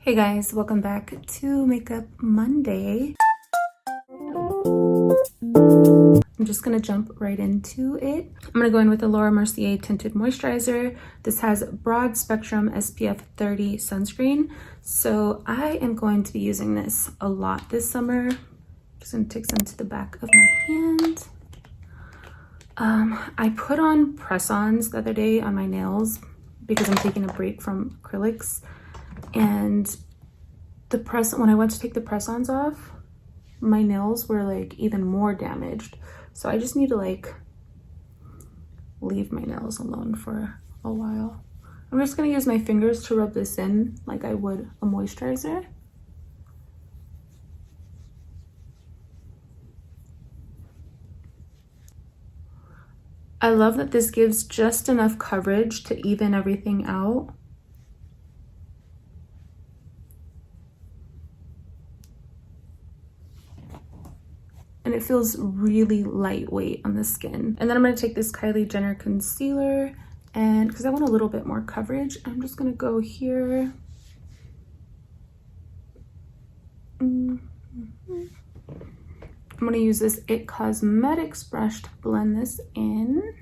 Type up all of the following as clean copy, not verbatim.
Hey guys, welcome back to Makeup Monday. I'm just gonna jump right into it. I'm gonna go in with the Mercier Tinted Moisturizer. This has broad spectrum SPF 30 sunscreen. So I am going to be using this a lot this summer. Just gonna take some to the back of my hand. I put on press-ons the other day on my nails because I'm taking a break from acrylics. And when I went to take the press-ons off, my nails were like even more damaged. So I just need to like leave my nails alone for a while. I'm just gonna use my fingers to rub this in like I would a moisturizer. I love that this gives just enough coverage to even everything out. And it feels really lightweight on the skin. And then I'm gonna take this Kylie Jenner concealer, and because I want a little bit more coverage, I'm just gonna go here. I'm gonna use this It Cosmetics brush to blend this in.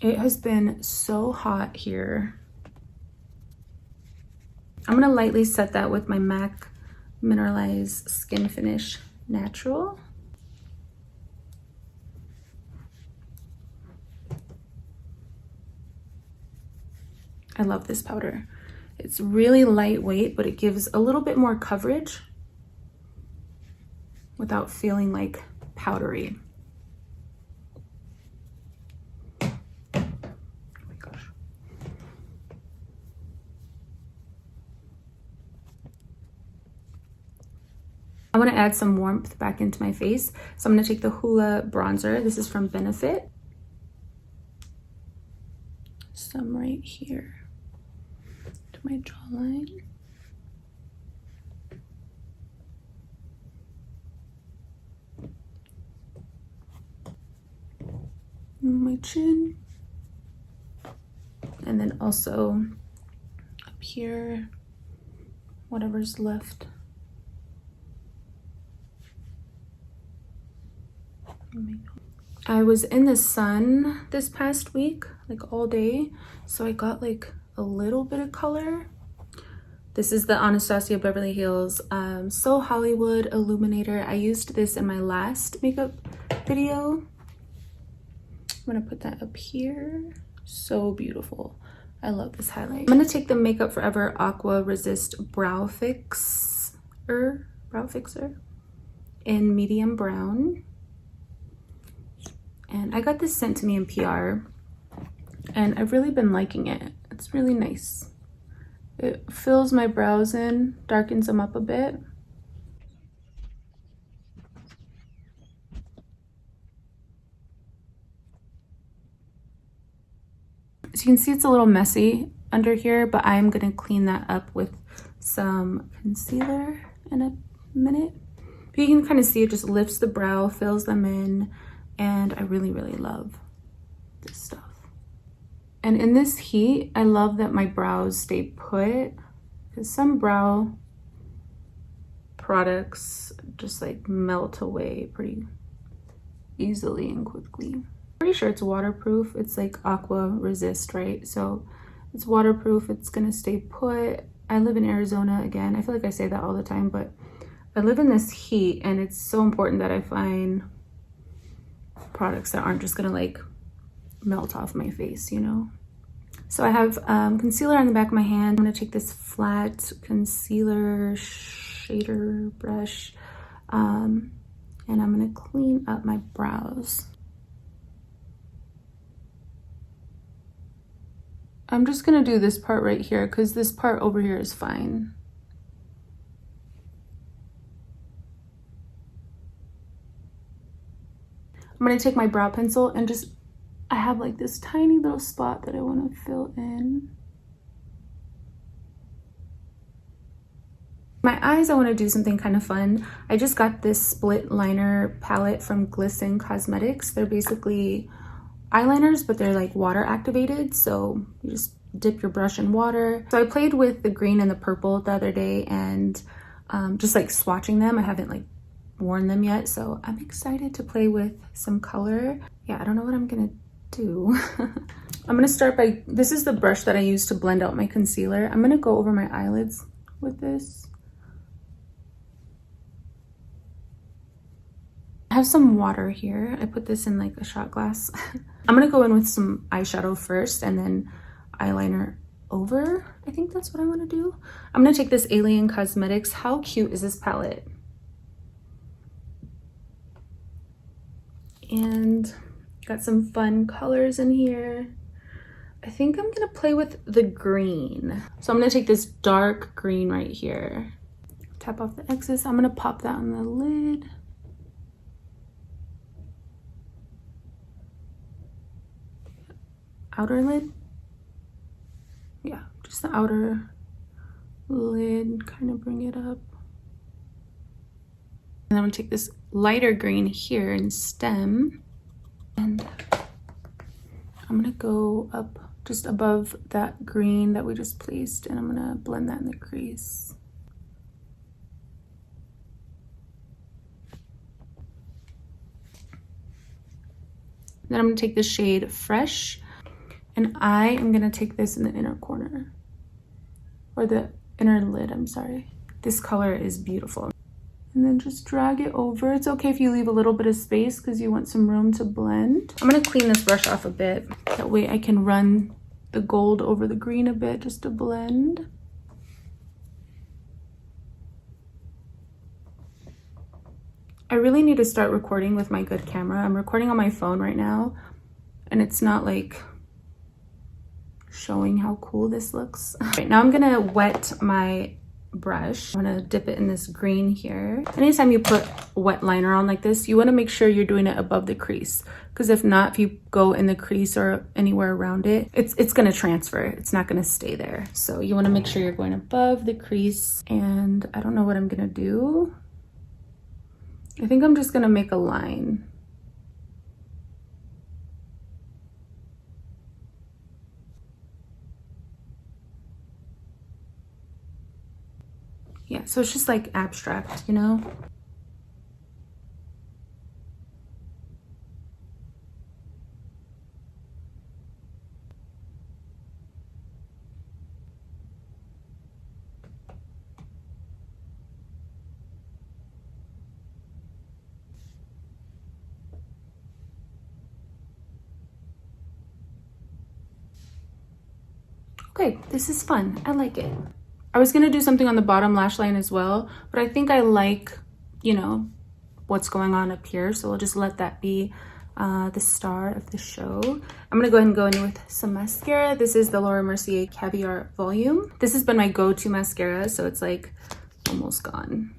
It has been so hot here. I'm gonna lightly set that with my M.a.c Mineralize Skin Finish Natural. I love this powder. It's really lightweight, but it gives a little bit more coverage without feeling like powdery. I want to add some warmth back into my face. So I'm going to take the Hoola bronzer. This is from Benefit. Some right here to my jawline. My chin. And then also up here, whatever's left. I was in the sun this past week, like all day, so I got like a little bit of color. This is the Anastasia Beverly Hills So Hollywood Illuminator. I used this in my last makeup video. I'm gonna put that up here. So beautiful. I love this highlight. I'm gonna take the Makeup Forever Aqua Resist Brow Fixer in medium brown. And I got this sent to me in PR, and I've really been liking it. It's really nice. It fills my brows in, darkens them up a bit. So you can see it's a little messy under here, but I'm gonna clean that up with some concealer in a minute. But you can kind of see it just lifts the brow, fills them in. And I really, really love this stuff. And in this heat, I love that my brows stay put, because some brow products just like melt away pretty easily and quickly. Pretty sure it's waterproof. It's like aqua resist, right? So it's waterproof, it's gonna stay put. I live in Arizona again. I feel like I say that all the time, but I live in this heat, and it's so important that I find products that aren't just gonna like melt off my face, you know? So I have concealer on the back of my hand. I'm gonna take this flat concealer shader brush, and I'm gonna clean up my brows. I'm just gonna do this part right here because this part over here is fine. I'm gonna take my brow pencil and I have like this tiny little spot that I wanna fill in. My eyes, I want to do something kind of fun. I just got this split liner palette from Glisten Cosmetics. They're basically eyeliners, but they're like water activated. So you just dip your brush in water. So I played with the green and the purple the other day and just like swatching them. I haven't like worn them yet, so I'm excited to play with some color. Yeah, I don't know what I'm gonna do. I'm gonna start by, this is the brush that I use to blend out my concealer. I'm gonna go over my eyelids with this. I have some water here. I put this in like a shot glass. I'm gonna go in with some eyeshadow first and then eyeliner over. I think that's what I want to do. I'm gonna take this Alien Cosmetics. How cute is this palette? And got some fun colors in here. I think I'm gonna play with the green. So I'm gonna take this dark green right here. Tap off the excess. I'm gonna pop that on the lid. Outer lid. Yeah, just the outer lid, kind of bring it up. And I'm gonna take this lighter green here in stem, and I'm gonna go up just above that green that we just placed, and I'm gonna blend that in the crease. Then I'm gonna take the shade Fresh, and I am gonna take this in the inner corner, or the inner lid, I'm sorry. This color is beautiful. And then just drag it over. It's okay if you leave a little bit of space because you want some room to blend. I'm gonna clean this brush off a bit. That way I can run the gold over the green a bit just to blend. I really need to start recording with my good camera. I'm recording on my phone right now, and it's not like showing how cool this looks. Right, now I'm gonna wet my brush. I'm gonna dip it in this green here. Anytime you put wet liner on like this, you wanna make sure you're doing it above the crease, because if not, if you go in the crease or anywhere around it, it's gonna transfer. It's not gonna stay there. So you wanna make sure you're going above the crease. And I don't know what I'm gonna do. I think I'm just gonna make a line. Yeah, so it's just like abstract, you know? Okay, this is fun. I like it. I was gonna do something on the bottom lash line as well, but I think I like, you know, what's going on up here. So we'll just let that be the star of the show. I'm gonna go ahead and go in with some mascara. This is the Mercier Caviar Volume. This has been my go-to mascara, so it's like almost gone.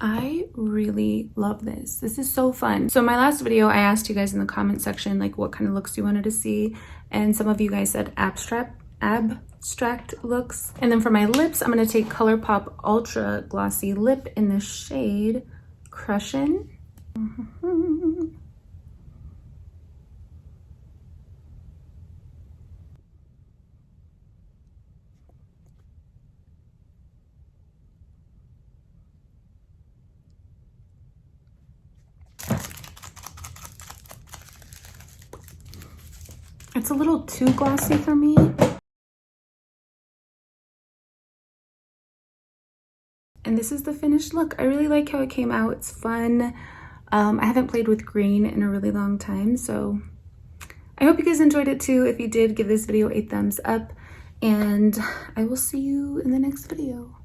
I really love this. This is so fun. So in my last video, I asked you guys in the comment section, like what kind of looks you wanted to see. And some of you guys said abstract looks. And then for my lips, I'm gonna take Colourpop Ultra Glossy Lip in the shade Crushin. It's a little too glossy for me. And this is the finished look. I really like how it came out. It's fun. I haven't played with green in a really long time, so I hope you guys enjoyed it too. If you did, give this video a thumbs up, and I will see you in the next video.